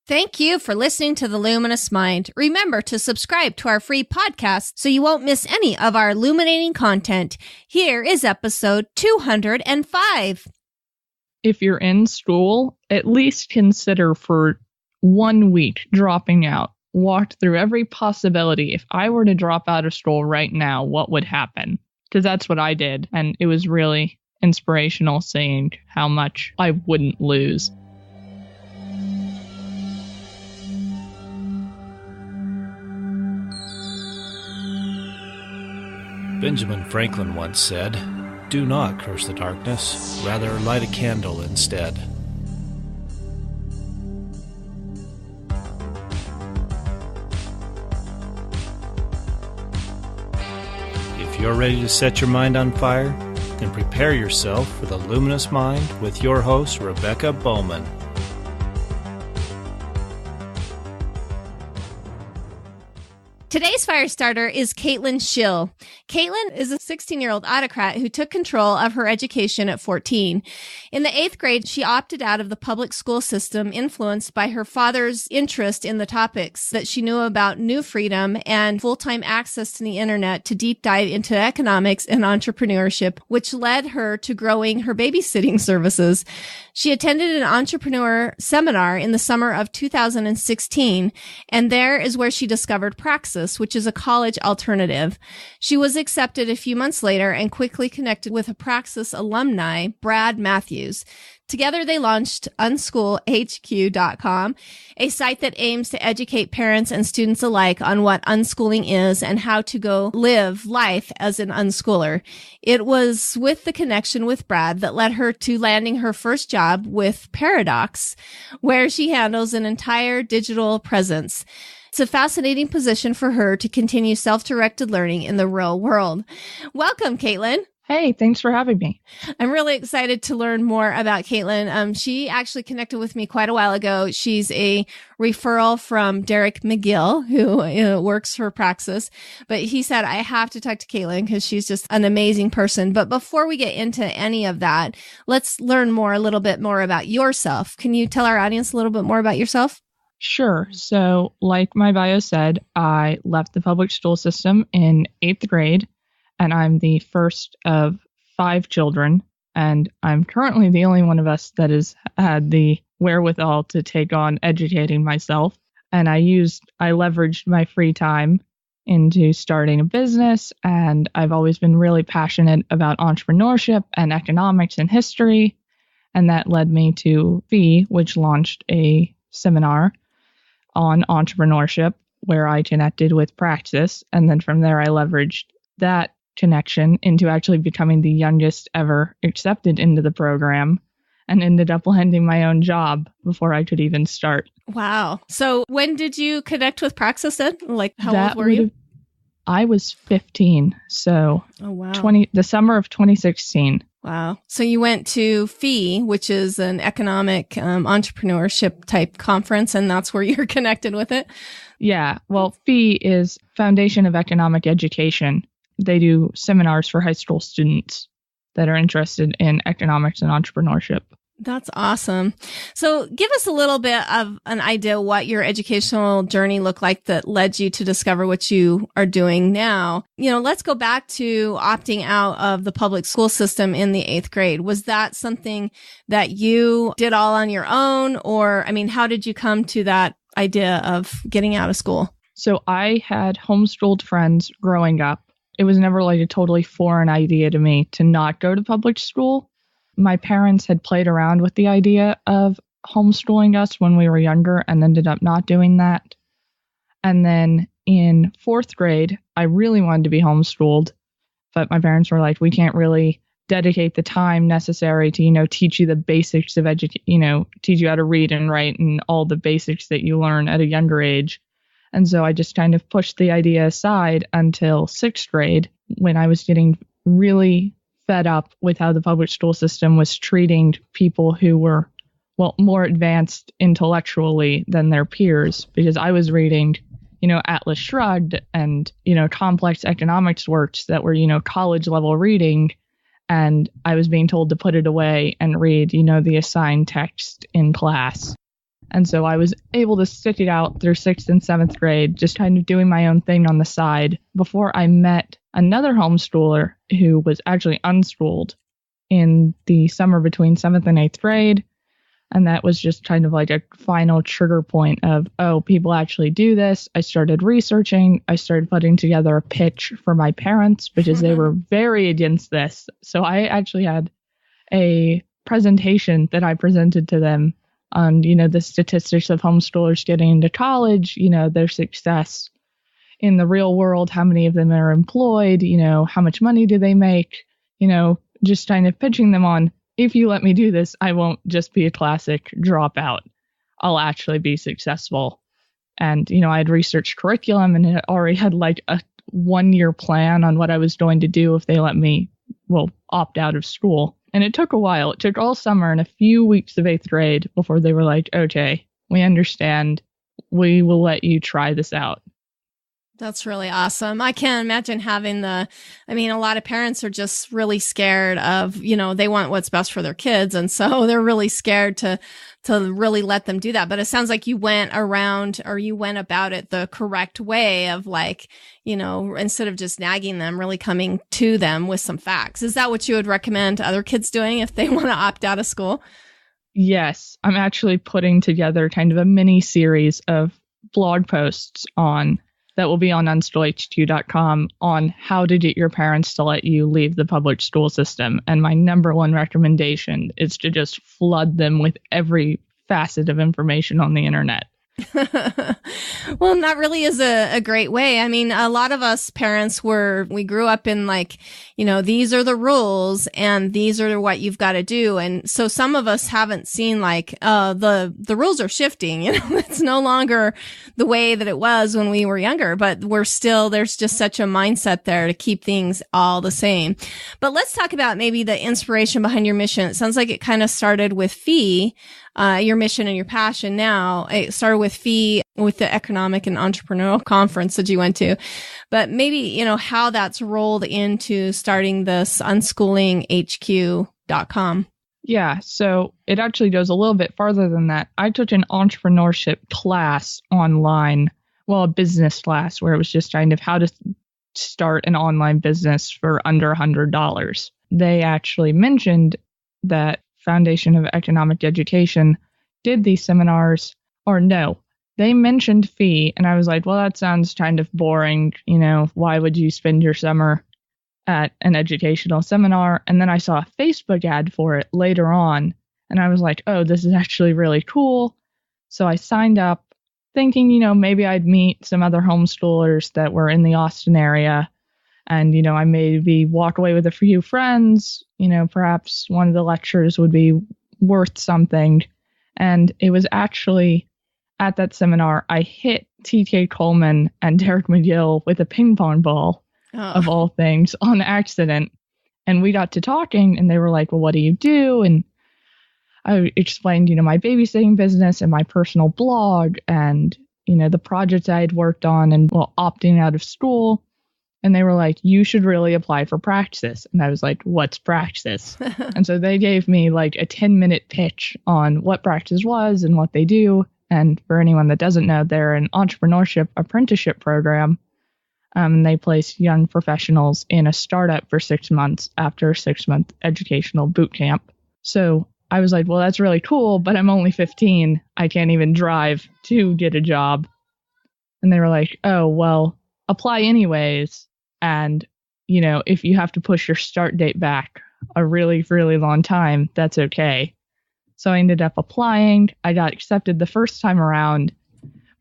Thank you for listening to The Luminous Mind. Remember to subscribe to our free podcast so you won't miss any of our illuminating content. Here is episode 205. If you're in school, at least consider for 1 week dropping out. Walk through every possibility. If I were to drop out of school right now, what would happen? Because that's what I did, and it was really inspirational seeing how much I wouldn't lose. Benjamin Franklin once said, "Do not curse the darkness, rather light a candle instead." If you're ready to set your mind on fire, then prepare yourself for the Luminous Mind with your host, Rebecca Bowman. Today's fire starter is Caitlyn Scheel. Caitlyn is a 16-year-old autocrat who took control of her education at 14. In the 8th grade, she opted out of the public school system, influenced by her father's interest in the topics that she knew about new freedom and full-time access to the internet to deep dive into economics and entrepreneurship, which led her to growing her babysitting services. She attended an entrepreneur seminar in the summer of 2016, and there is where she discovered Praxis, which is a college alternative. She was accepted a few months later and quickly connected with a Praxis alumni, Brad Matthews. Together, they launched unschoolhq.com, a site that aims to educate parents and students alike on what unschooling is and how to go live life as an unschooler. It was with the connection with Brad that led her to landing her first job with Paradox, where she handles an entire digital presence. It's a fascinating position for her to continue self-directed learning in the real world. Welcome, Caitlyn. Hey, thanks for having me. I'm really excited to learn more about Caitlyn. She actually connected with me quite a while ago. She's a referral from Derek McGill, who works for Praxis. But he said, I have to talk to Caitlyn because she's just an amazing person. But before we get into any of that, let's learn a little bit more about yourself. Can you tell our audience a little bit more about yourself? Sure. So, like my bio said, I left the public school system in 8th grade. And I'm the first of 5 children, and I'm currently the only one of us that has had the wherewithal to take on educating myself. And I leveraged my free time into starting a business, and I've always been really passionate about entrepreneurship and economics and history. And that led me to FEE, which launched a seminar on entrepreneurship where I connected with Praxis. And then from there, I leveraged that connection into actually becoming the youngest ever accepted into the program and ended up landing my own job before I could even start. Wow. So when did you connect with Praxis then? Like how old were you? I was 15. So oh, wow. The summer of 2016. Wow. So you went to FEE, which is an economic entrepreneurship type conference, and that's where you're connected with it? Yeah. Well, FEE is Foundation of Economic Education. They do seminars for high school students that are interested in economics and entrepreneurship. That's awesome. So give us a little bit of an idea what your educational journey looked like that led you to discover what you are doing now. Let's go back to opting out of the public school system in the 8th grade. Was that something that you did all on your own? Or, how did you come to that idea of getting out of school? So I had homeschooled friends growing up. It was never like a totally foreign idea to me to not go to public school. My parents had played around with the idea of homeschooling us when we were younger and ended up not doing that. And then in 4th grade, I really wanted to be homeschooled, but my parents were like, we can't really dedicate the time necessary to, teach you the basics of education, teach you how to read and write and all the basics that you learn at a younger age. And so I just kind of pushed the idea aside until 6th grade when I was getting really fed up with how the public school system was treating people who were, more advanced intellectually than their peers, because I was reading, Atlas Shrugged and, complex economics works that were, college level reading. And I was being told to put it away and read, the assigned text in class. And so I was able to stick it out through 6th and 7th grade, just kind of doing my own thing on the side before I met another homeschooler who was actually unschooled in the summer between 7th and 8th grade. And that was just kind of like a final trigger point of, oh, people actually do this. I started researching. I started putting together a pitch for my parents because they were very against this. So I actually had a presentation that I presented to them on, the statistics of homeschoolers getting into college, their success in the real world, how many of them are employed, how much money do they make, just kind of pitching them on, if you let me do this, I won't just be a classic dropout. I'll actually be successful. And, I had researched curriculum and it already had like a 1-year plan on what I was going to do if they let me, opt out of school. And it took a while. It took all summer and a few weeks of 8th grade before they were like, okay, we understand. We will let you try this out. That's really awesome. I can't imagine having a lot of parents are just really scared of, they want what's best for their kids. And so they're really scared to really let them do that. But it sounds like you went about it the correct way of instead of just nagging them, really coming to them with some facts. Is that what you would recommend other kids doing if they want to opt out of school? Yes. I'm actually putting together kind of a mini series of blog posts that will be on unschooling.com on how to get your parents to let you leave the public school system. And my number one recommendation is to just flood them with every facet of information on the internet. Well, that really is a great way. I mean, a lot of us parents we grew up in these are the rules and these are what you've got to do. And so some of us haven't seen the rules are shifting, it's no longer the way that it was when we were younger, but there's just such a mindset there to keep things all the same. But let's talk about maybe the inspiration behind your mission. It sounds like it kind of started with Fee. Your mission and your passion now. It started with Fee with the economic and entrepreneurial conference that you went to, but maybe, how that's rolled into starting this unschoolingHQ.com. Yeah. So it actually goes a little bit farther than that. I took an entrepreneurship class online, a business class where it was just kind of how to start an online business for under $100. They actually mentioned that Foundation of Economic Education did these seminars, or no, they mentioned Fee. And I was like, well, that sounds kind of boring. Why would you spend your summer at an educational seminar? And then I saw a Facebook ad for it later on. And I was like, oh, this is actually really cool. So I signed up thinking, maybe I'd meet some other homeschoolers that were in the Austin area. And, I maybe walk away with a few friends, perhaps one of the lectures would be worth something. And it was actually at that seminar, I hit TK Coleman and Derek McGill with a ping pong ball, of all things, on accident. And we got to talking and they were like, well, what do you do? And I explained, my babysitting business and my personal blog and, the projects I had worked on and, opting out of school. And they were like, you should really apply for Praxis. And I was like, what's Praxis? And so they gave me like a 10-minute pitch on what Praxis was and what they do. And for anyone that doesn't know, they're an entrepreneurship apprenticeship program. They place young professionals in a startup for 6 months after a 6-month educational boot camp. So I was like, well, that's really cool, but I'm only 15. I can't even drive to get a job. And they were like, oh, well, apply anyways. And, if you have to push your start date back a really, really long time, that's okay. So I ended up applying. I got accepted the first time around,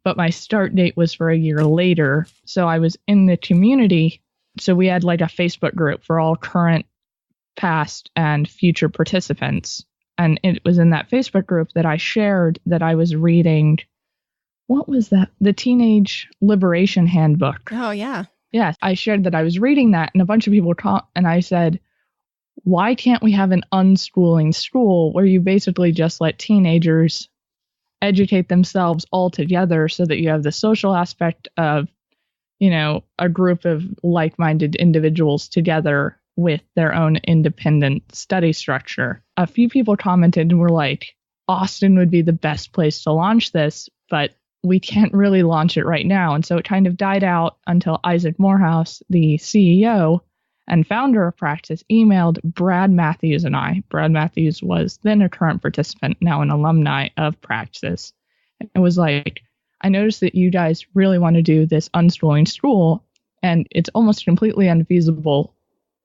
but my start date was for a year later. So I was in the community. So we had like a Facebook group for all current, past, and future participants. And it was in that Facebook group that I shared that I was reading, what was that? The Teenage Liberation Handbook. Oh, yeah. Yes, I shared that I was reading that, and a bunch of people and I said, why can't we have an unschooling school where you basically just let teenagers educate themselves all together so that you have the social aspect of, a group of like-minded individuals together with their own independent study structure? A few people commented and were like, Austin would be the best place to launch this, but we can't really launch it right now. And so it kind of died out until Isaac Morehouse, the CEO and founder of Praxis, emailed Brad Matthews and I. Brad Matthews was then a current participant, now an alumni of Praxis. It was like, I noticed that you guys really want to do this unschooling school, and it's almost completely unfeasible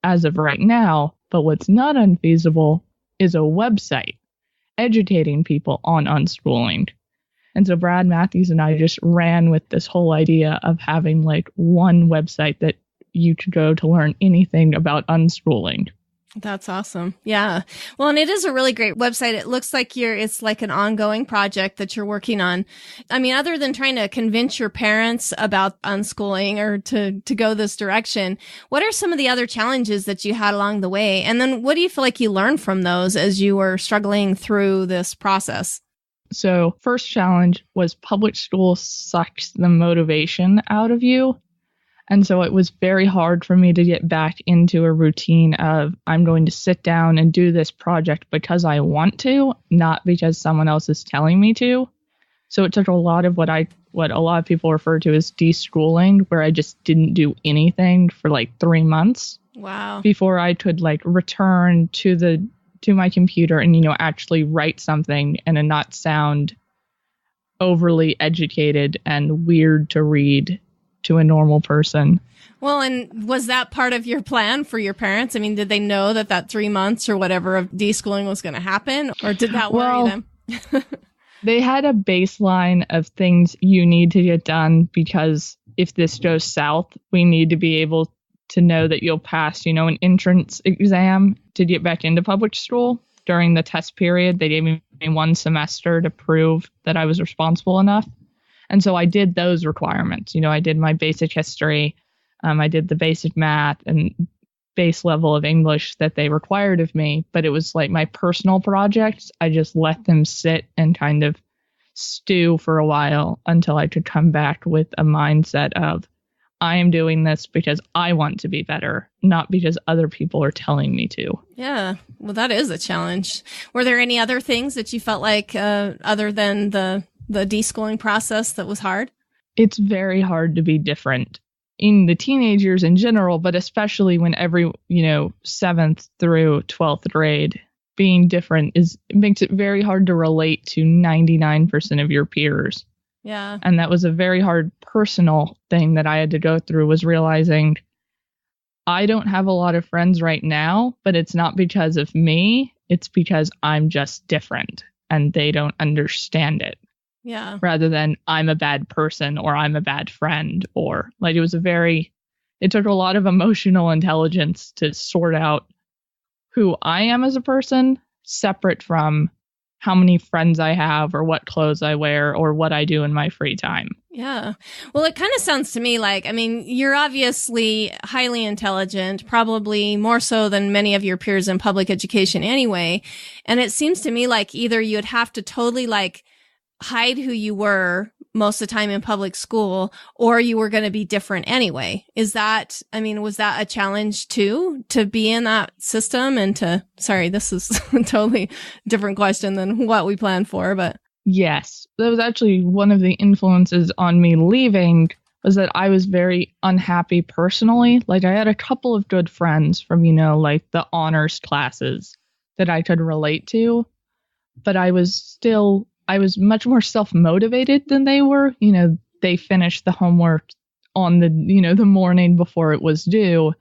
as of right now. But what's not unfeasible is a website educating people on unschooling. And so Brad Matthews and I just ran with this whole idea of having like one website that you could go to learn anything about unschooling. That's awesome. Yeah. Well, and it is a really great website. It looks like it's like an ongoing project that you're working on. I mean, other than trying to convince your parents about unschooling or to go this direction, what are some of the other challenges that you had along the way? And then what do you feel like you learned from those as you were struggling through this process? So first challenge was public school sucks the motivation out of you. And so it was very hard for me to get back into a routine of I'm going to sit down and do this project because I want to, not because someone else is telling me to. So it took a lot of what a lot of people refer to as deschooling, where I just didn't do anything for like 3 months. Wow. Before I could like return to my computer and, actually write something and not sound overly educated and weird to read to a normal person. Well, and was that part of your plan for your parents? I mean, did they know that 3 months or whatever of deschooling was going to happen, or did that worry them? They had a baseline of things you need to get done, because if this goes south, we need to be able to know that you'll pass, an entrance exam to get back into public school. During the test period, they gave me 1 semester to prove that I was responsible enough. And so I did those requirements. I did my basic history. I did the basic math and base level of English that they required of me. But it was like my personal projects. I just let them sit and kind of stew for a while until I could come back with a mindset of, I am doing this because I want to be better, not because other people are telling me to. Yeah. Well, that is a challenge. Were there any other things that you felt like, other than the deschooling process, that was hard? It's very hard to be different in the teenagers in general, but especially when every, 7th through 12th grade, being different makes it very hard to relate to 99% of your peers. Yeah. And that was a very hard personal thing that I had to go through, was realizing I don't have a lot of friends right now, but it's not because of me. It's because I'm just different and they don't understand it. Yeah. Rather than I'm a bad person or I'm a bad friend, or like it took a lot of emotional intelligence to sort out who I am as a person, separate from how many friends I have or what clothes I wear or what I do in my free time. Yeah. Well, it kind of sounds to me like, you're obviously highly intelligent, probably more so than many of your peers in public education anyway. And it seems to me like either you'd have to totally hide who you were most of the time in public school, or you were going to be different anyway. Was that a challenge too, to be in that system and sorry, this is a totally different question than what we planned for, but. Yes, that was actually one of the influences on me leaving, was that I was very unhappy personally. Like, I had a couple of good friends from, the honors classes that I could relate to, but I was much more self-motivated than they were. They finished the homework on the morning before it was due.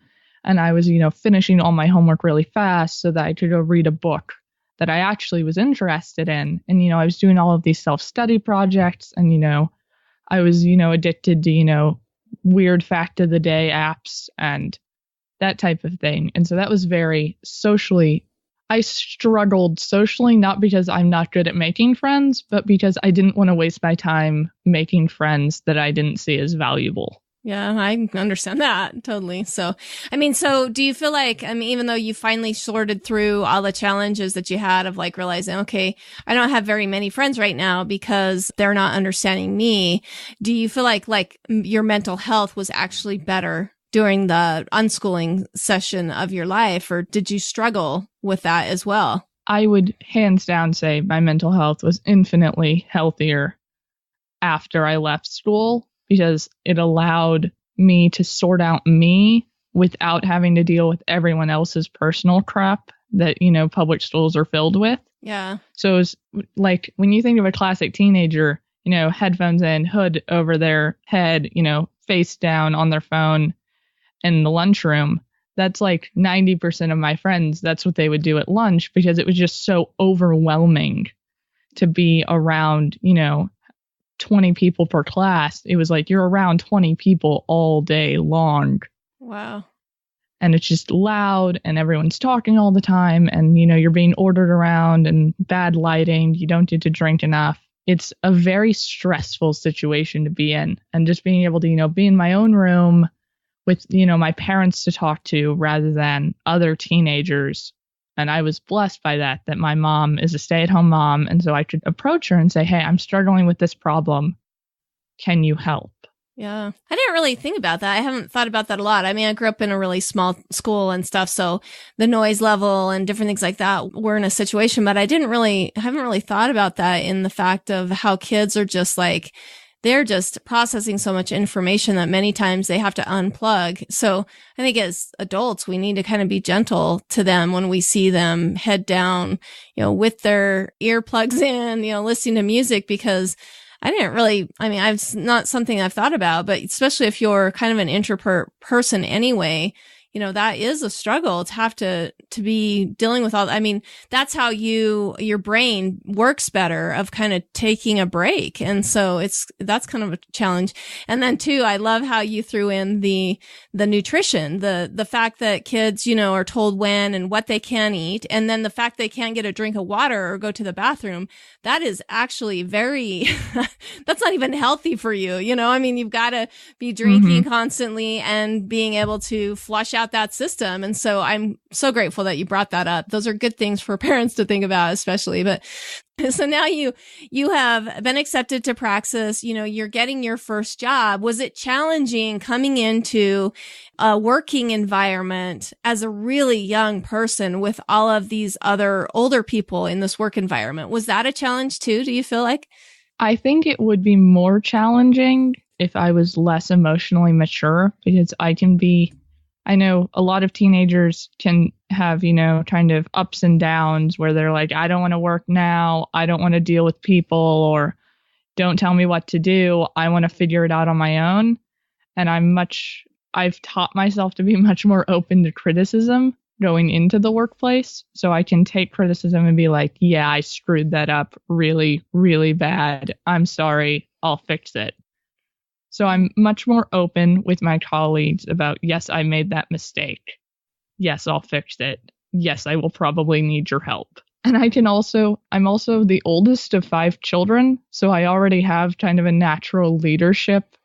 And I was, finishing all my homework really fast so that I could go read a book that I actually was interested in. And, I was doing all of these self-study projects and, I was, addicted to, weird fact of the day apps and that type of thing. And so that was very socially, I struggled socially, not because I'm not good at making friends, but because I didn't want to waste my time making friends that I didn't see as valuable. Yeah, I understand that totally. So do you feel like, even though you finally sorted through all the challenges that you had of realizing, okay, I don't have very many friends right now because they're not understanding me. Do you feel like your mental health was actually better during the unschooling session of your life, or did you struggle with that as well? I would hands down say my mental health was infinitely healthier after I left school because it allowed me to sort out me without having to deal with everyone else's personal crap that, public schools are filled with. Yeah. So it's like when you think of a classic teenager, headphones in, hood over their head, face down on their phone in the lunchroom. That's like 90% of my friends. That's what they would do at lunch because it was just so overwhelming to be around, 20 people per class. It was like you're around 20 people all day long. Wow. And it's just loud and everyone's talking all the time. And, you're being ordered around and bad lighting. You don't get to drink enough. It's a very stressful situation to be in. And just being able to, be in my own room with, my parents to talk to rather than other teenagers. And I was blessed by that my mom is a stay-at-home mom. And so I could approach her and say, hey, I'm struggling with this problem. Can you help? Yeah. I didn't really think about that. I haven't thought about that a lot. I mean, I grew up in a really small school and stuff. So the noise level and different things like that were in a situation, but I haven't really thought about that in the fact of how kids are just like, they're just processing so much information that many times they have to unplug. So I think as adults, we need to kind of be gentle to them when we see them head down, with their earplugs in, listening to music, because it's not something I've thought about, but especially if you're kind of an introvert person anyway, that is a struggle to have to be dealing with all. I mean, that's how your brain works better of kind of taking a break. And so that's kind of a challenge. And then too, I love how you threw in the nutrition, the fact that kids, are told when and what they can eat. And then the fact they can't get a drink of water or go to the bathroom. That is actually that's not even healthy for you. I mean, you've got to be drinking constantly and being able to flush out that system. And so I'm so grateful that you brought that up. Those are good things for parents to think about, especially. But so now you have been accepted to Praxis, you're getting your first job. Was it challenging coming into a working environment as a really young person with all of these other older people in this work environment? Was that a challenge too? Do you feel like? I think it would be more challenging if I was less emotionally mature because I know a lot of teenagers can have, kind of ups and downs where they're like, I don't want to work now. I don't want to deal with people, or don't tell me what to do. I want to figure it out on my own. And I've taught myself to be much more open to criticism going into the workplace. So I can take criticism and be like, yeah, I screwed that up really, really bad. I'm sorry. I'll fix it. So I'm much more open with my colleagues about, yes, I made that mistake. Yes, I'll fix it. Yes, I will probably need your help. And I'm also the oldest of 5 children. So I already have kind of a natural leadership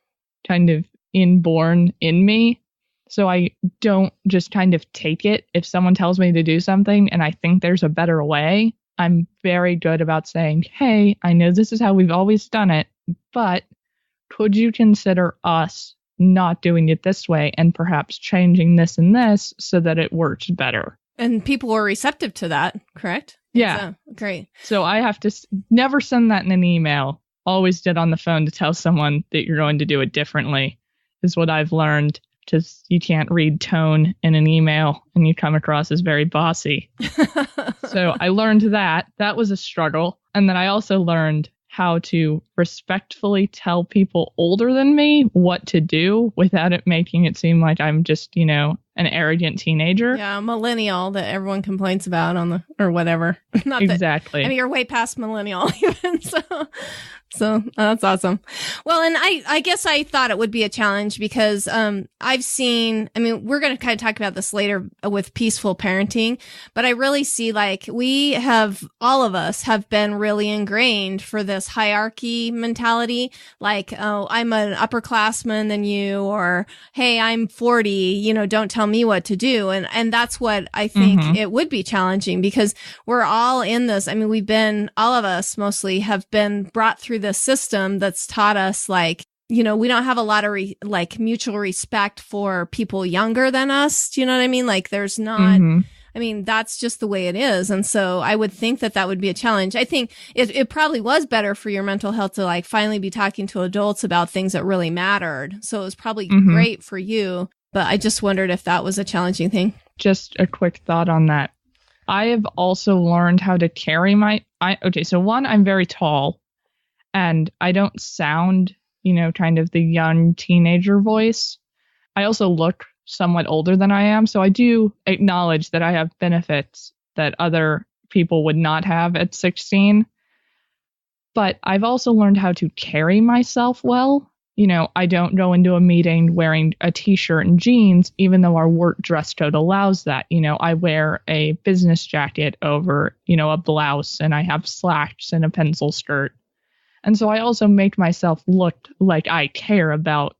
kind of inborn in me. So I don't just kind of take it if someone tells me to do something and I think there's a better way. I'm very good about saying, hey, I know this is how we've always done it, but could you consider us not doing it this way and perhaps changing this and this so that it works better? And people were receptive to that, correct? Yeah. So, great. So I have to never send that in an email. Always get on the phone to tell someone that you're going to do it differently is what I've learned, because you can't read tone in an email and you come across as very bossy. So I learned that. That was a struggle. And then I also learned how to respectfully tell people older than me what to do without it making it seem like I'm just, an arrogant teenager. Yeah, millennial that everyone complains about or whatever. Not exactly. You're way past millennial even. So that's awesome. Well, and I guess I thought it would be a challenge because I've seen, we're going to kind of talk about this later with peaceful parenting, but I really see like all of us have been really ingrained for this hierarchy mentality. Like, oh, I'm an upperclassman than you, or, hey, I'm 40, don't tell me what to do. And that's what I think it would be challenging because we're all in this. All of us mostly have been brought through this system that's taught us like, we don't have a lot of mutual respect for people younger than us. Do you know what I mean? Like there's not I mean, that's just the way it is. And so I would think that that would be a challenge. I think it probably was better for your mental health to like finally be talking to adults about things that really mattered. So it was probably great for you. But I just wondered if that was a challenging thing. Just a quick thought on that. I have also learned how to carry so one, I'm very tall and I don't sound, kind of the young teenager voice. I also look somewhat older than I am. So I do acknowledge that I have benefits that other people would not have at 16. But I've also learned how to carry myself well. I don't go into a meeting wearing a t-shirt and jeans, even though our work dress code allows that. I wear a business jacket over, a blouse, and I have slacks and a pencil skirt. And so I also make myself look like I care about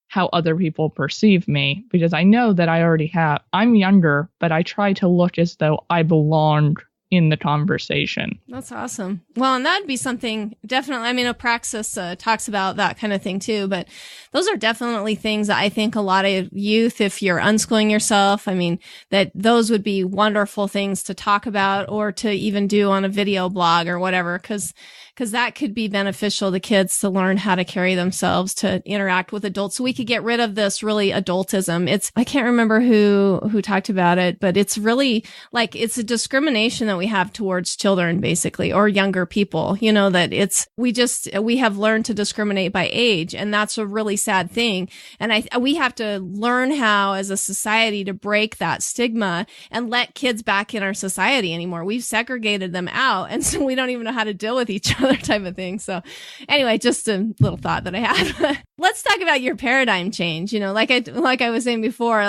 how other people perceive me, because I know that I'm younger, but I try to look as though I belong in the conversation. That's awesome. Well, and that'd be something definitely, I mean, Praxis talks about that kind of thing too, but those are definitely things that I think a lot of youth, if you're unschooling yourself, I mean, that those would be wonderful things to talk about or to even do on a video blog or whatever, because that could be beneficial to kids to learn how to carry themselves, to interact with adults. So we could get rid of this really adultism. I can't remember who talked about it, but it's really like, it's a discrimination that we have towards children, basically, or younger people, that we have learned to discriminate by age. And that's a really sad thing. And we have to learn how as a society to break that stigma and let kids back in our society anymore. We've segregated them out. And so we don't even know how to deal with each other. Type of thing. So anyway, just a little thought that I had. Let's talk about your paradigm change. Like I was saying before,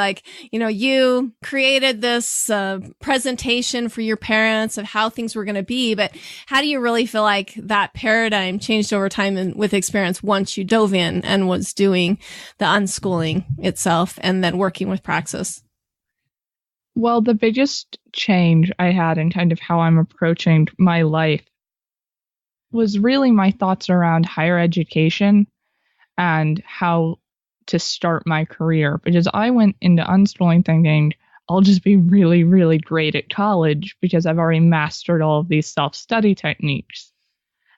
you created this presentation for your parents of how things were going to be, but how do you really feel like that paradigm changed over time and with experience once you dove in and was doing the unschooling itself and then working with Praxis? Well, the biggest change I had in kind of how I'm approaching my life was really my thoughts around higher education and how to start my career. Because I went into unschooling thinking I'll just be really, really great at college because I've already mastered all of these self-study techniques.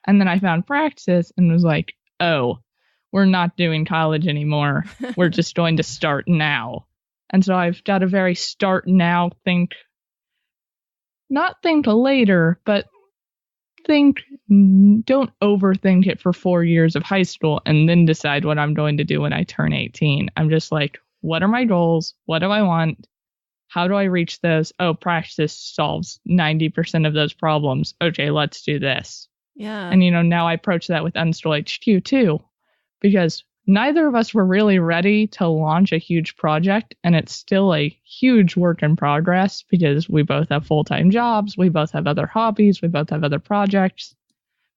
And then I found Praxis and was like, oh, we're not doing college anymore. We're just going to start now. And so I've got a very start now, not think later, but don't overthink it for 4 years of high school and then decide what I'm going to do when I turn 18. I'm just like, what are my goals? What do I want? How do I reach those? Oh, Praxis solves 90% of those problems. Okay, let's do this. Yeah. And, now I approach that with Unschooling HQ too, because neither of us were really ready to launch a huge project, and it's still a huge work in progress because we both have full-time jobs, we both have other hobbies, we both have other projects,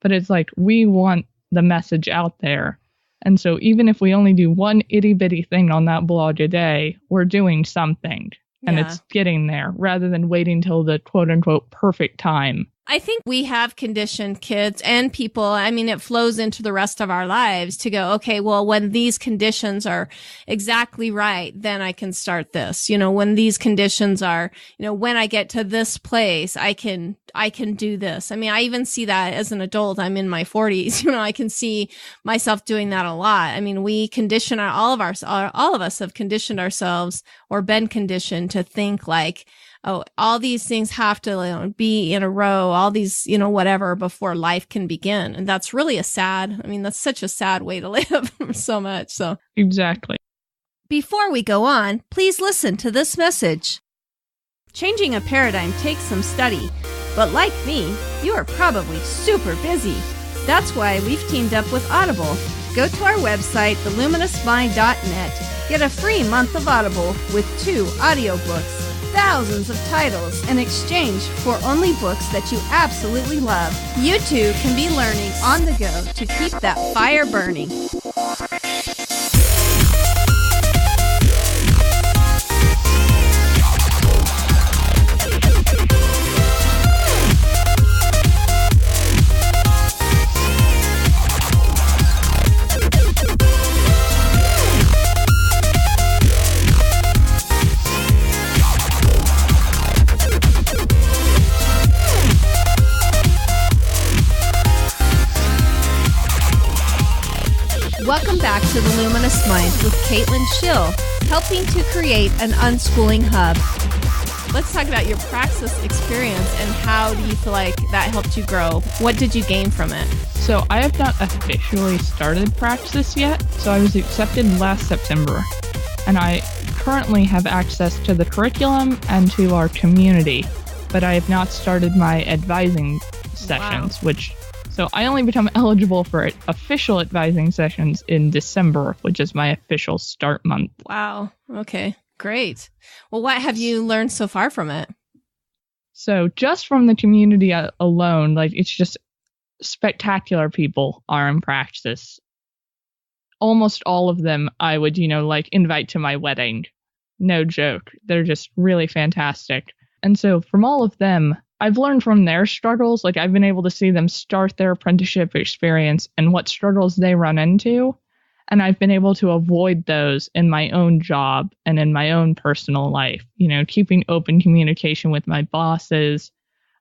but it's like we want the message out there. And so even if we only do one itty-bitty thing on that blog a day, we're doing something, and it's getting there rather than waiting till the quote-unquote perfect time. I think we have conditioned kids and people. I mean, it flows into the rest of our lives to go, okay, well, when these conditions are exactly right, then I can start this. When these conditions are, when I get to this place, I can do this. I mean, I even see that as an adult. I'm in my 40s. I can see myself doing that a lot. I mean, we condition all of us have conditioned ourselves or been conditioned to think like, oh, all these things have to be in a row, all these, whatever, before life can begin. And that's really that's such a sad way to live so much. So exactly. Before we go on, please listen to this message. Changing a paradigm takes some study, but like me, you are probably super busy. That's why we've teamed up with Audible. Go to our website, theluminous.net, get a free month of Audible with 2 audiobooks, thousands of titles in exchange for only books that you absolutely love. You too can be learning on the go to keep that fire burning. Welcome back to The Luminous Mind with Caitlyn Scheel, helping to create an unschooling hub. Let's talk about your Praxis experience and how do you feel like that helped you grow? What did you gain from it? So I have not officially started Praxis yet, so I was accepted last September, and I currently have access to the curriculum and to our community, but I have not started my advising sessions, so I only become eligible for official advising sessions in December, which is my official start month. Wow. Okay, great. Well, what have you learned so far from it? So just from the community alone, it's just spectacular people are in Praxis. Almost all of them I would, invite to my wedding. No joke. They're just really fantastic. And so from all of them, I've learned from their struggles. I've been able to see them start their apprenticeship experience and what struggles they run into. And I've been able to avoid those in my own job and in my own personal life. Keeping open communication with my bosses.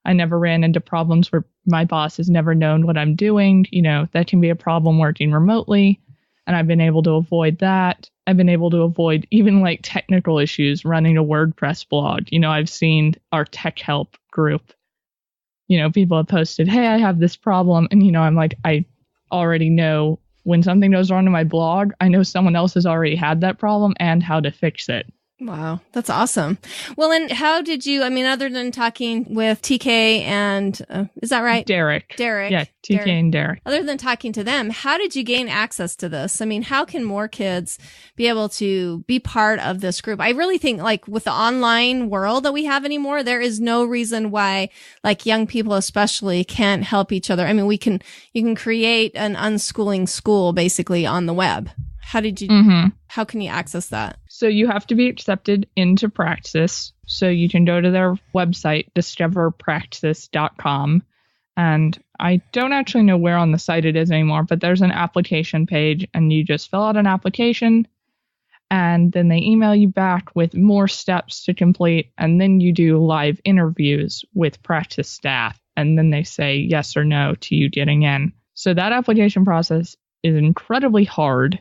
I never ran into problems where my boss has never known what I'm doing. That can be a problem working remotely. And I've been able to avoid that. I've been able to avoid even technical issues running a WordPress blog. I've seen our tech help group. People have posted, hey, I have this problem. And, I'm I already know when something goes wrong in my blog, I know someone else has already had that problem and how to fix it. Wow, that's awesome. Well, and how did you, other than talking with TK and, is that right? Derek. Yeah, TK and Derek. Other than talking to them, how did you gain access to this? How can more kids be able to be part of this group? I really think with the online world that we have anymore, there is no reason why young people especially can't help each other. You can create an unschooling school basically on the web. How did you, how can you access that? So you have to be accepted into Praxis. So you can go to their website, discoverpraxis.com. And I don't actually know where on the site it is anymore, but there's an application page and you just fill out an application and then they email you back with more steps to complete. And then you do live interviews with Praxis staff. And then they say yes or no to you getting in. So that application process is incredibly hard.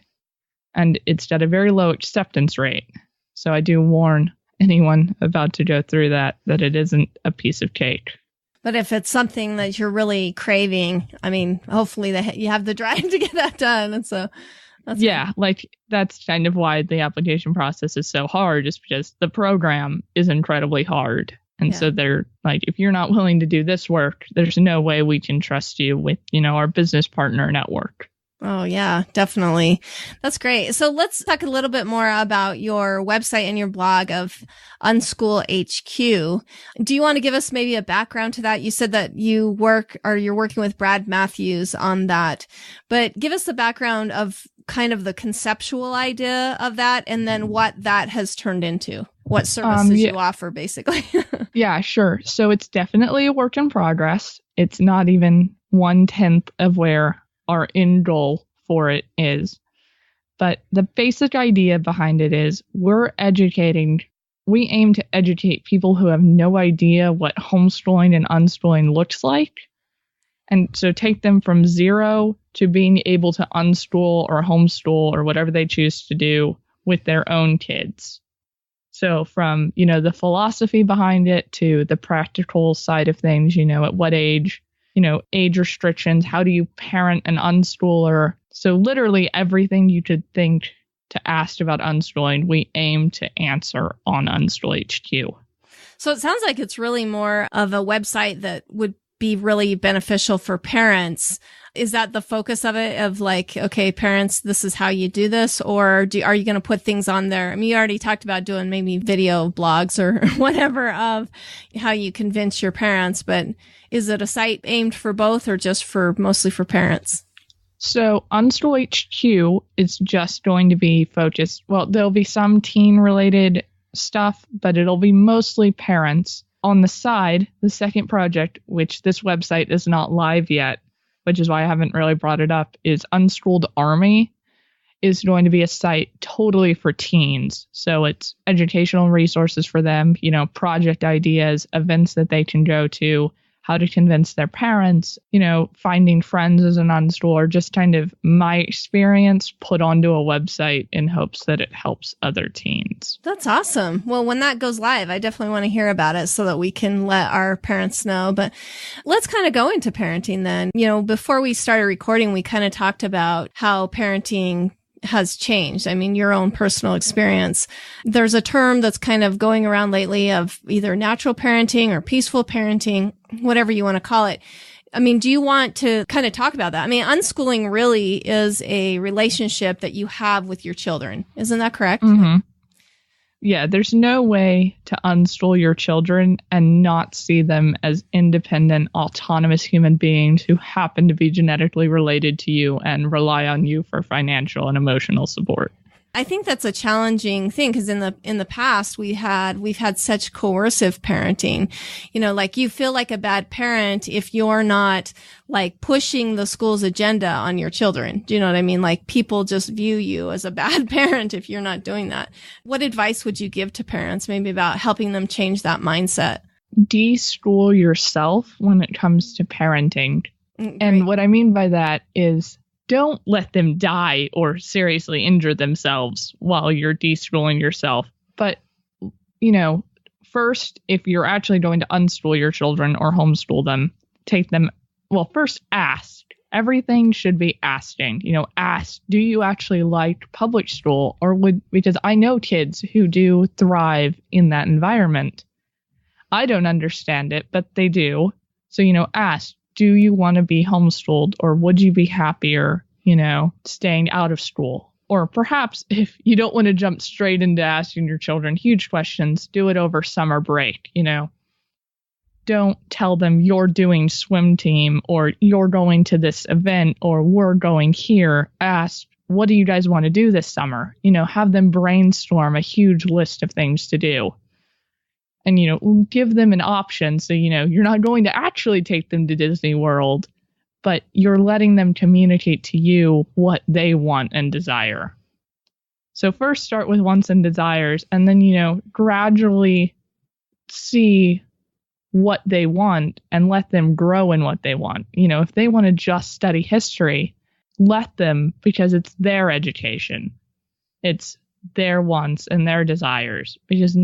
And it's at a very low acceptance rate. So I do warn anyone about to go through that it isn't a piece of cake. But if it's something that you're really craving, hopefully you have the drive to get that done. And so that's that's kind of why the application process is so hard, is because the program is incredibly hard. And so they're if you're not willing to do this work, there's no way we can trust you with, our business partner network. Oh, yeah, definitely. That's great. So let's talk a little bit more about your website and your blog of Unschool HQ. Do you want to give us maybe a background to that? You said that you're working with Brad Matthews on that, but give us the background of kind of the conceptual idea of that and then what that has turned into, what services you offer, basically. Yeah, sure. So it's definitely a work in progress. It's not even 1/10 of where our end goal for it is. But the basic idea behind it is we aim to educate people who have no idea what homeschooling and unschooling looks like. And so take them from zero to being able to unschool or homeschool or whatever they choose to do with their own kids. So from, the philosophy behind it to the practical side of things, at what age, age restrictions, how do you parent an unschooler? So literally everything you could think to ask about unschooling, we aim to answer on Unschool HQ. So it sounds like it's really more of a website that would be really beneficial for parents. Is that the focus of it? Of okay, parents, this is how you do this? Or are you going to put things on there? You already talked about doing maybe video blogs or whatever of how you convince your parents, but is it a site aimed for both or just mostly for parents? So Unschool HQ is just going to be focused. Well, there'll be some teen related stuff, but it'll be mostly parents. On the side, the second project, which this website is not live yet, which is why I haven't really brought it up, is Unschooled Army, is going to be a site totally for teens. So it's educational resources for them, project ideas, events that they can go to, how to convince their parents, finding friends as an unschooler, just kind of my experience put onto a website in hopes that it helps other teens. That's awesome. Well, when that goes live, I definitely want to hear about it so that we can let our parents know. But let's kind of go into parenting then. Before we started recording, we kind of talked about how parenting has changed. I mean, your own personal experience. There's a term that's kind of going around lately of either natural parenting or peaceful parenting, whatever you want to call it. I mean, do you want to kind of talk about that? I mean, unschooling really is a relationship that you have with your children. Isn't that correct? Mm-hmm. Yeah, there's no way to unschool your children and not see them as independent, autonomous human beings who happen to be genetically related to you and rely on you for financial and emotional support. I think that's a challenging thing because in the past we've had such coercive parenting. Like you feel like a bad parent if you're not like pushing the school's agenda on your children. Do you know what I mean? Like people just view you as a bad parent if you're not doing that. What advice would you give to parents maybe about helping them change that mindset? De-school yourself when it comes to parenting. Great. And what I mean by that is don't let them die or seriously injure themselves while you're de-schooling yourself. But, first, if you're actually going to unschool your children or homeschool them, first ask. Everything should be asking. Ask, do you actually like public school? Because I know kids who do thrive in that environment. I don't understand it, but they do. So, ask. Do you want to be homeschooled, or would you be happier, staying out of school? Or perhaps if you don't want to jump straight into asking your children huge questions, do it over summer break, Don't tell them you're doing swim team or you're going to this event or we're going here. Ask, what do you guys want to do this summer? Have them brainstorm a huge list of things to do. And, give them an option. So, you're not going to actually take them to Disney World, but you're letting them communicate to you what they want and desire. So first start with wants and desires, and then, gradually see what they want and let them grow in what they want. If they want to just study history, let them, because it's their education. It's their wants and their desires, because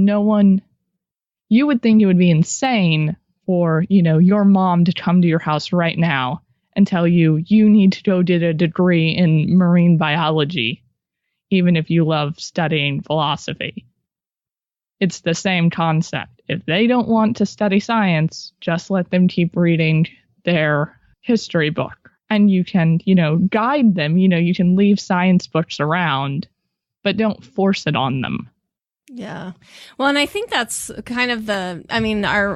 you would think it would be insane for, your mom to come to your house right now and tell you need to go get a degree in marine biology, even if you love studying philosophy. It's the same concept. If they don't want to study science, just let them keep reading their history book. And you can, guide them. You can leave science books around, but don't force it on them. Yeah. Well, and I think that's kind of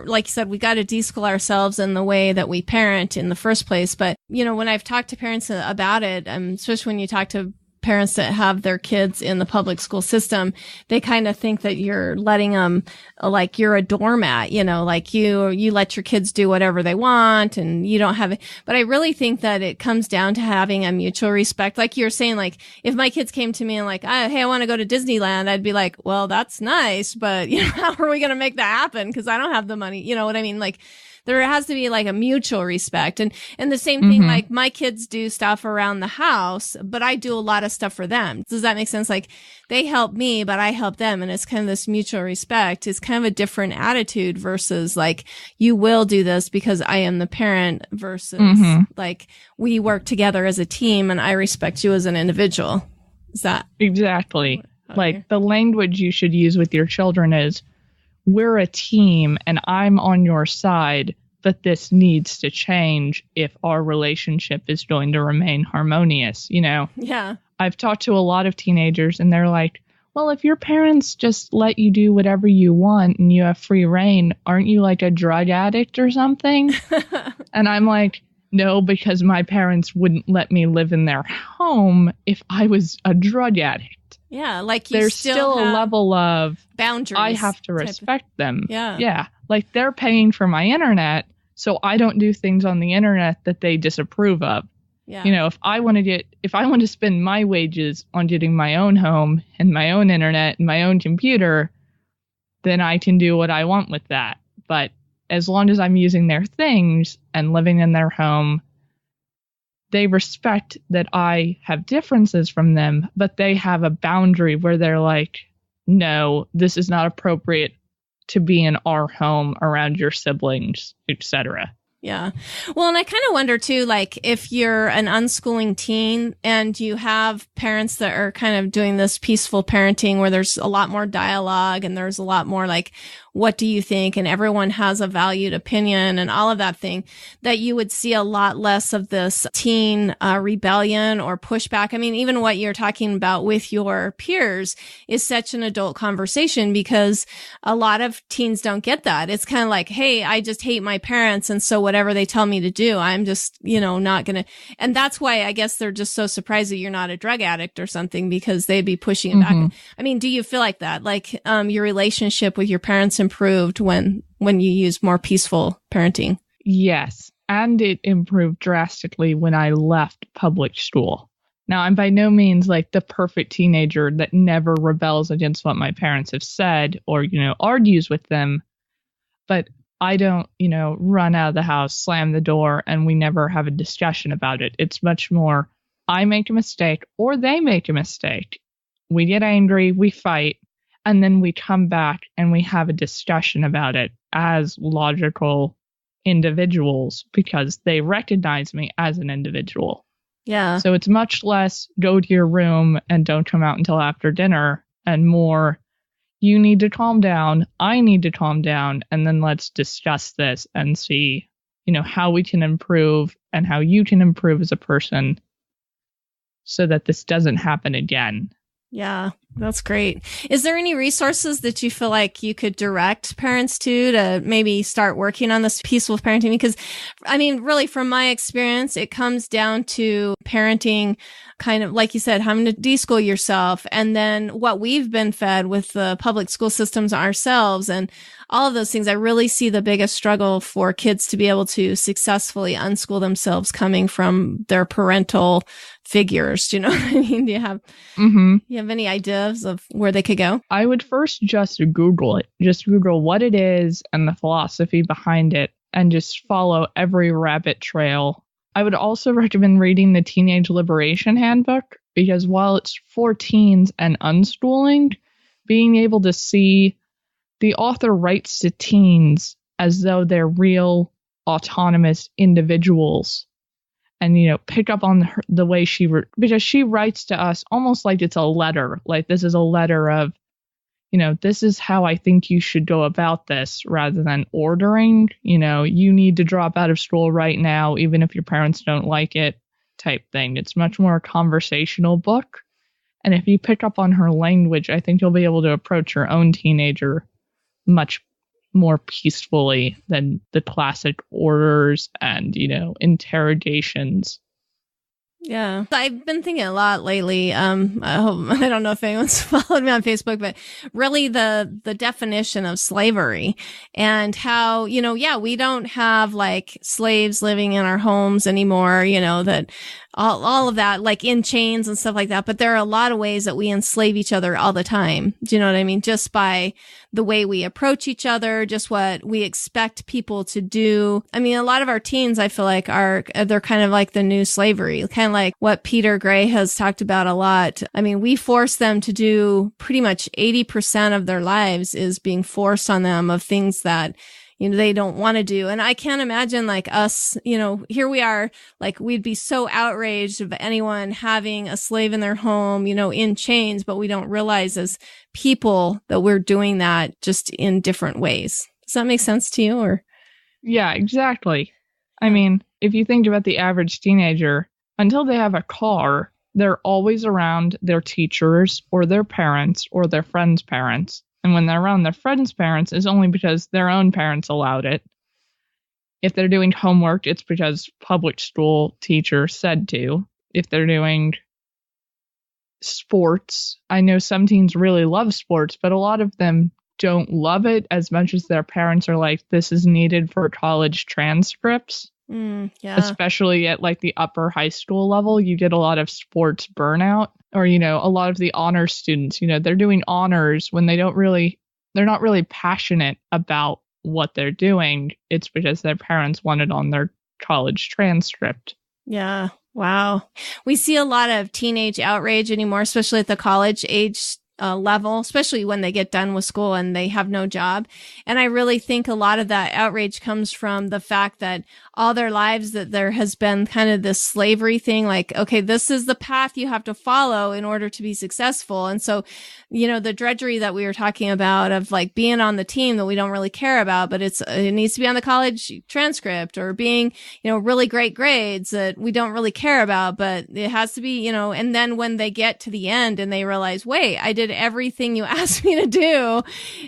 like you said, we got to de-school ourselves in the way that we parent in the first place. But, when I've talked to parents about it, especially when you talk to parents that have their kids in the public school system, they kind of think that you're letting them, like you're a doormat, like you let your kids do whatever they want and you don't have it. But I really think that it comes down to having a mutual respect. Like you're saying, like if my kids came to me and like, hey, I want to go to Disneyland, I'd be like, well, that's nice, but how are we going to make that happen? Because I don't have the money. You know what I mean? Like, there has to be like a mutual respect. And the same thing, like my kids do stuff around the house, but I do a lot of stuff for them. Does that make sense? Like they help me, but I help them. And it's kind of this mutual respect. It's kind of a different attitude versus like, you will do this because I am the parent versus like we work together as a team and I respect you as an individual. Is that exactly like the language you should use with your children is, we're a team and I'm on your side, but this needs to change if our relationship is going to remain harmonious, Yeah. I've talked to a lot of teenagers and they're like, well, if your parents just let you do whatever you want and you have free reign, aren't you like a drug addict or something? And I'm like, no, because my parents wouldn't let me live in their home if I was a drug addict. Yeah, like you there's still a level of boundaries. I have to respect them. Yeah. Like they're paying for my internet, so I don't do things on the internet that they disapprove of. Yeah. If I want to spend my wages on getting my own home and my own internet and my own computer, then I can do what I want with that. But as long as I'm using their things and living in their home, they respect that I have differences from them, but they have a boundary where they're like, no, this is not appropriate to be in our home around your siblings, etc. Yeah. Well, and I kind of wonder too, like if you're an unschooling teen and you have parents that are kind of doing this peaceful parenting where there's a lot more dialogue and there's a lot more like, what do you think? And everyone has a valued opinion and all of that thing, that you would see a lot less of this teen rebellion or pushback. I mean, even what you're talking about with your peers is such an adult conversation because a lot of teens don't get that. It's kind of like, hey, I just hate my parents. And so whatever they tell me to do, I'm just, not going to. And that's why I guess they're just so surprised that you're not a drug addict or something because they'd be pushing it back. I mean, do you feel like that? Like your relationship with your parents improved when you use more peaceful parenting? Yes. And it improved drastically when I left public school. Now, I'm by no means like the perfect teenager that never rebels against what my parents have said or, argues with them. But I don't, run out of the house, slam the door, and we never have a discussion about it. It's much more, I make a mistake or they make a mistake. We get angry, we fight. And then we come back and we have a discussion about it as logical individuals because they recognize me as an individual. Yeah. So it's much less go to your room and don't come out until after dinner and more you need to calm down. I need to calm down. And then let's discuss this and see, how we can improve and how you can improve as a person so that this doesn't happen again. Yeah, that's great. Is there any resources that you feel like you could direct parents to maybe start working on this peaceful parenting? Because, I mean, really, from my experience, it comes down to parenting, kind of, like you said, having to deschool yourself. And then what we've been fed with the public school systems ourselves and all of those things. I really see the biggest struggle for kids to be able to successfully unschool themselves coming from their parental figures. Do you know what I mean? Do you have any ideas of where they could go? I would first just Google it. Just Google what it is and the philosophy behind it and just follow every rabbit trail. I would also recommend reading the Teenage Liberation Handbook because while it's for teens and unschooling, being able to see the author writes to teens as though they're real autonomous individuals and, pick up on the way because she writes to us almost like it's a letter, like this is a letter of, this is how I think you should go about this rather than ordering, you need to drop out of school right now, even if your parents don't like it type thing. It's much more a conversational book. And if you pick up on her language, I think you'll be able to approach your own teenager much more peacefully than the classic orders and, interrogations. Yeah. I've been thinking a lot lately. I don't know if anyone's followed me on Facebook, but really the definition of slavery and how, we don't have like slaves living in our homes anymore, that all of that, like in chains and stuff like that. But there are a lot of ways that we enslave each other all the time. Do you know what I mean? Just by the way we approach each other, just what we expect people to do. I mean, a lot of our teens, I feel like they're kind of like the new slavery, kind of like what Peter Gray has talked about a lot. I mean, we force them to do pretty much 80% of their lives is being forced on them of things that they don't want to do. And I can't imagine like us, here we are, like we'd be so outraged of anyone having a slave in their home, in chains, but we don't realize as people that we're doing that just in different ways. Does that make sense to you? Or? Yeah, exactly. I mean, if you think about the average teenager, until they have a car, they're always around their teachers or their parents or their friends' parents. And when they're around their friends' parents, it's only because their own parents allowed it. If they're doing homework, it's because public school teacher said to. If they're doing sports, I know some teens really love sports, but a lot of them don't love it as much as their parents are like, this is needed for college transcripts. Yeah. Especially at like the upper high school level, you get a lot of sports burnout. Or, a lot of the honors students, they're doing honors when they're not really passionate about what they're doing. It's because their parents want it on their college transcript. Yeah. Wow. We see a lot of teenage outrage anymore, especially at the college age level, especially when they get done with school and they have no job. And I really think a lot of that outrage comes from the fact that all their lives that there has been kind of this slavery thing, like, okay, this is the path you have to follow in order to be successful. And so, you know, the drudgery that we were talking about of like being on the team that we don't really care about, but it needs to be on the college transcript, or being, you know, really great grades that we don't really care about, but it has to be, you know, and then when they get to the end and they realize, wait, I did everything you asked me to do.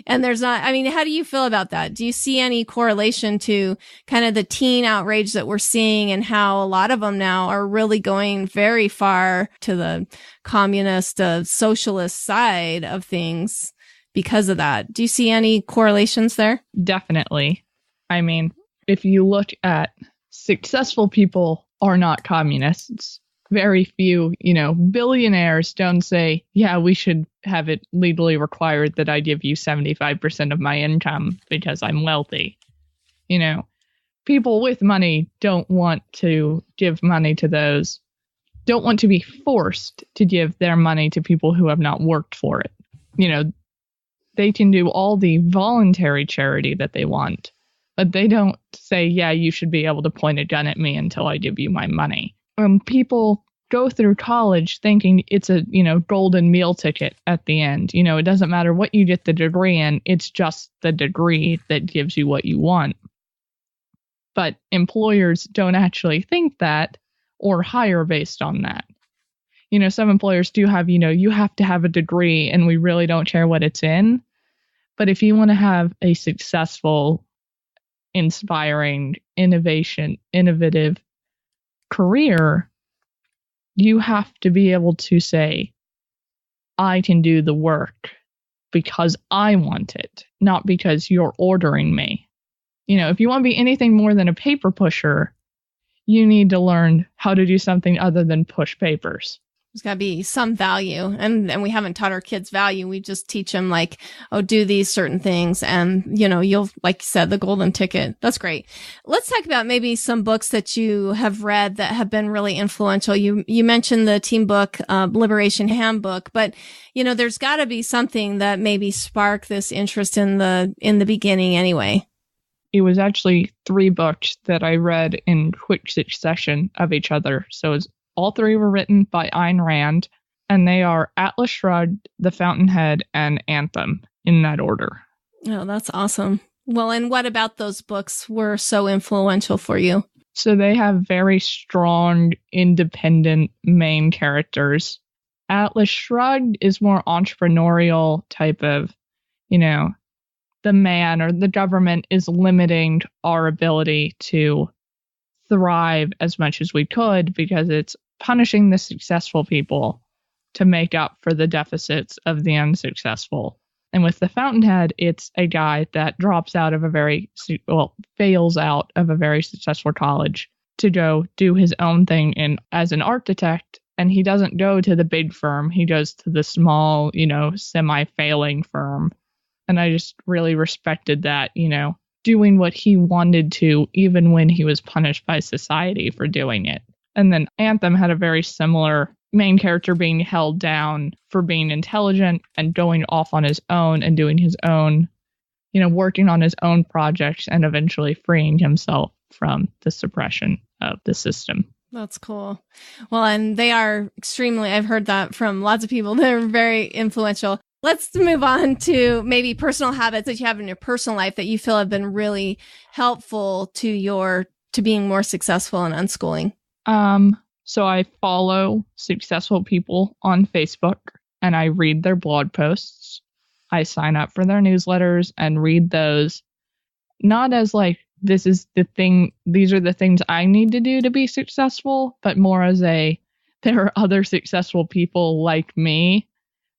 And there's not, I mean, how do you feel about that? Do you see any correlation to kind of the teen outrage that we're seeing, and how a lot of them now are really going very far to the communist, socialist side of things because of that? Do you see any correlations there? Definitely. I mean, if you look at successful people are not communists. Very few, you know, billionaires don't say, yeah, we should have it legally required that I give you 75% of my income because I'm wealthy. You know, people with money don't want to give money to those, don't want to be forced to give their money to people who have not worked for it. You know, they can do all the voluntary charity that they want, but they don't say, yeah, you should be able to point a gun at me until I give you my money. People go through college thinking it's a, you know, golden meal ticket at the end. You know, it doesn't matter what you get the degree in, it's just the degree that gives you what you want. But employers don't actually think that or hire based on that. You know, some employers do have, you know, you have to have a degree and we really don't care what it's in. But if you want to have a successful, inspiring, innovative career, you have to be able to say, I can do the work because I want it, not because you're ordering me. You know, if you want to be anything more than a paper pusher, you need to learn how to do something other than push papers. There's got to be some value. And we haven't taught our kids value. We just teach them like, oh, do these certain things. And, you know, you'll, like you said, the golden ticket. That's great. Let's talk about maybe some books that you have read that have been really influential. You mentioned the team book, Liberation Handbook, but, you know, there's got to be something that maybe sparked this interest in the beginning anyway. It was actually 3 books that I read in quick succession of each other. So it's all 3 were written by Ayn Rand, and they are Atlas Shrugged, The Fountainhead, and Anthem, in that order. Oh, that's awesome. Well, and what about those books were so influential for you? So they have very strong, independent main characters. Atlas Shrugged is more entrepreneurial type of, you know, the man or the government is limiting our ability to thrive as much as we could because it's punishing the successful people to make up for the deficits of the unsuccessful. And with the Fountainhead, it's a guy that drops out of fails out of a very successful college to go do his own thing as an architect. And he doesn't go to the big firm. He goes to the small, you know, semi-failing firm. And I just really respected that, you know, doing what he wanted to, even when he was punished by society for doing it. And then Anthem had a very similar main character being held down for being intelligent and going off on his own and doing his own, you know, working on his own projects and eventually freeing himself from the suppression of the system. That's cool. Well, and they are extremely, I've heard that from lots of people. They're very influential. Let's move on to maybe personal habits that you have in your personal life that you feel have been really helpful to being more successful in unschooling. So I follow successful people on Facebook and I read their blog posts. I sign up for their newsletters and read those, not as like, this is the thing, these are the things I need to do to be successful, but more as there are other successful people like me.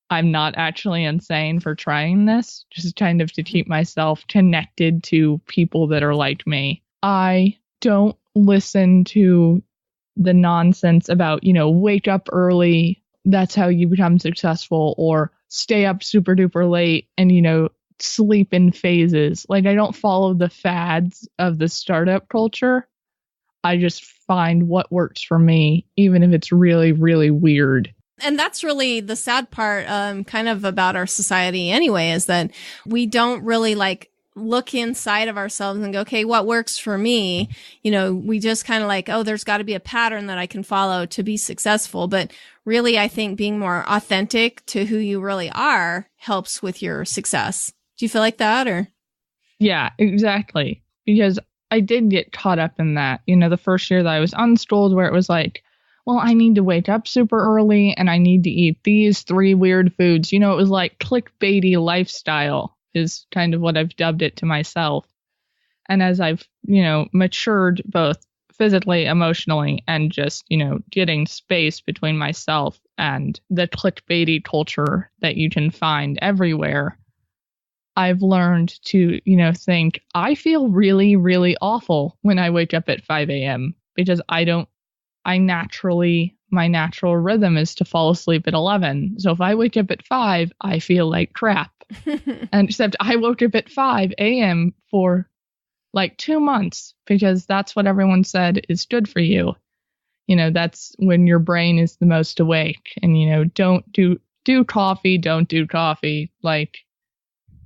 I'm not actually insane for trying this, just kind of to keep myself connected to people that are like me. I don't listen to the nonsense about, you know, wake up early, that's how you become successful, or stay up super duper late and, you know, sleep in phases. Like, I don't follow the fads of the startup culture. I just find what works for me, even if it's really, really weird. And that's really the sad part, kind of about our society anyway, is that we don't really like look inside of ourselves and go, okay, what works for me? You know, we just kind of like, oh, there's got to be a pattern that I can follow to be successful. But really, I think being more authentic to who you really are helps with your success. Do you feel like that, or? Yeah, exactly. Because I did get caught up in that, you know, the first year that I was unschooled, where it was like, well, I need to wake up super early and I need to eat these 3 weird foods. You know, it was like clickbaity lifestyle is kind of what I've dubbed it to myself. And as I've, you know, matured both physically, emotionally, and just, you know, getting space between myself and the clickbaity culture that you can find everywhere, I've learned to, you know, think I feel really, really awful when I wake up at 5 a.m. because my natural rhythm is to fall asleep at 11. So if I wake up at 5, I feel like crap. And except I woke up at 5 a.m. for like 2 months because that's what everyone said is good for you. You know, that's when your brain is the most awake. And, you know, don't do coffee. Like,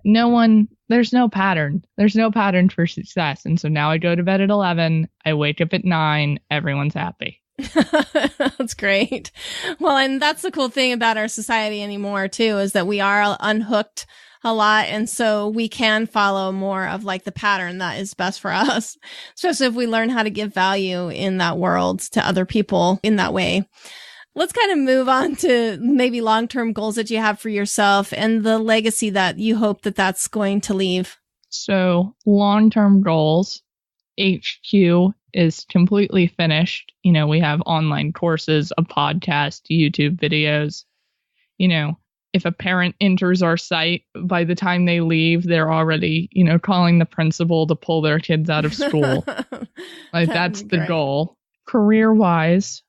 there's no pattern. There's no pattern for success. And so now I go to bed at 11. I wake up at 9. Everyone's happy. That's great. Well, and that's the cool thing about our society anymore, too, is that we are unhooked a lot. And so we can follow more of like the pattern that is best for us, especially if we learn how to give value in that world to other people in that way. Let's kind of move on to maybe long-term goals that you have for yourself and the legacy that you hope that that's going to leave. So long-term goals, HQ is completely finished. You know, we have online courses, a podcast, YouTube videos. You know, if a parent enters our site, by the time they leave, they're already, you know, calling the principal to pull their kids out of school. Like, that's the goal. Career-wise,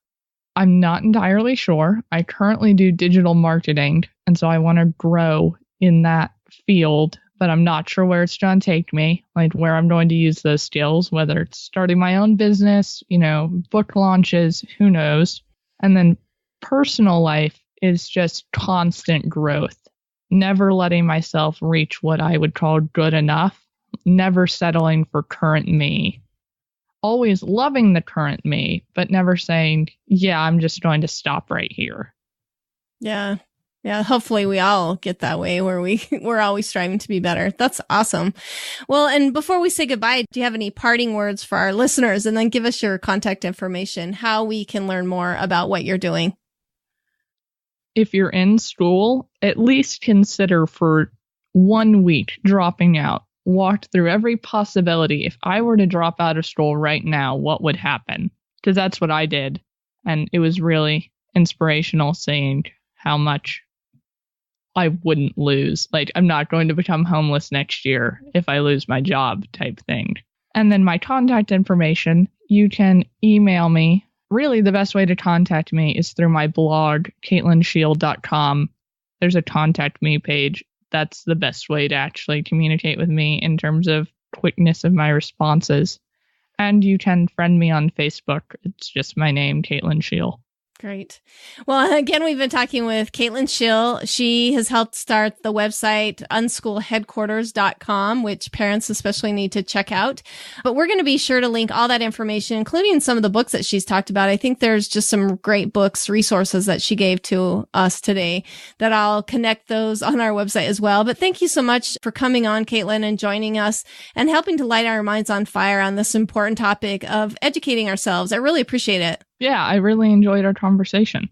I'm not entirely sure. I currently do digital marketing, and so I want to grow in that field, but I'm not sure where it's going to take me, like where I'm going to use those skills, whether it's starting my own business, you know, book launches, who knows. And then personal life is just constant growth, never letting myself reach what I would call good enough, never settling for current me, always loving the current me, but never saying, yeah, I'm just going to stop right here. Yeah. Yeah, hopefully we all get that way where we're always striving to be better. That's awesome. Well, and before we say goodbye, do you have any parting words for our listeners? And then give us your contact information, how we can learn more about what you're doing. If you're in school, at least consider for 1 week dropping out. Walk through every possibility. If I were to drop out of school right now, what would happen? Because that's what I did. And it was really inspirational seeing how much I wouldn't lose. Like, I'm not going to become homeless next year if I lose my job type thing. And then my contact information, you can email me. Really, the best way to contact me is through my blog, CaitlynsScheel.com. There's a contact me page. That's the best way to actually communicate with me in terms of quickness of my responses. And you can friend me on Facebook. It's just my name, Caitlyn Scheel. Great. Well, again, we've been talking with Caitlyn Scheel. She has helped start the website unschoolheadquarters.com, which parents especially need to check out. But we're going to be sure to link all that information, including some of the books that she's talked about. I think there's just some great books, resources that she gave to us today that I'll connect those on our website as well. But thank you so much for coming on, Caitlyn, and joining us and helping to light our minds on fire on this important topic of educating ourselves. I really appreciate it. Yeah, I really enjoyed our conversation.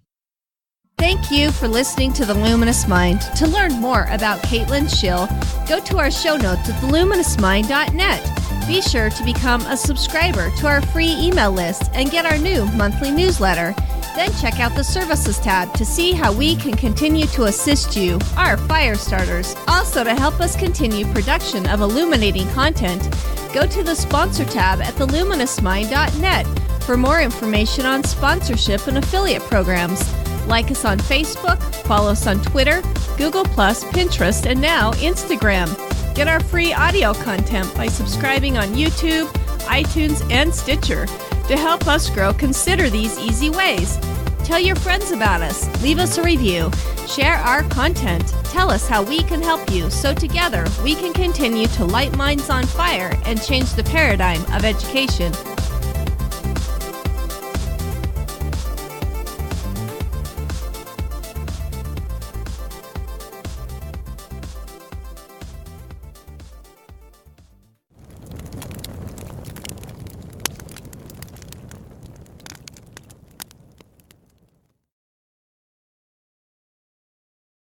Thank you for listening to The Luminous Mind. To learn more about Caitlyn Scheel, go to our show notes at theluminousmind.net. Be sure to become a subscriber to our free email list and get our new monthly newsletter. Then check out the Services tab to see how we can continue to assist you, our fire starters. Also, to help us continue production of illuminating content, go to the Sponsor tab at theluminousmind.net for more information on sponsorship and affiliate programs. Like us on Facebook, follow us on Twitter, Google+, Pinterest, and now Instagram. Get our free audio content by subscribing on YouTube, iTunes, and Stitcher. To help us grow, consider these easy ways. Tell your friends about us. Leave us a review. Share our content. Tell us how we can help you so together we can continue to light minds on fire and change the paradigm of education.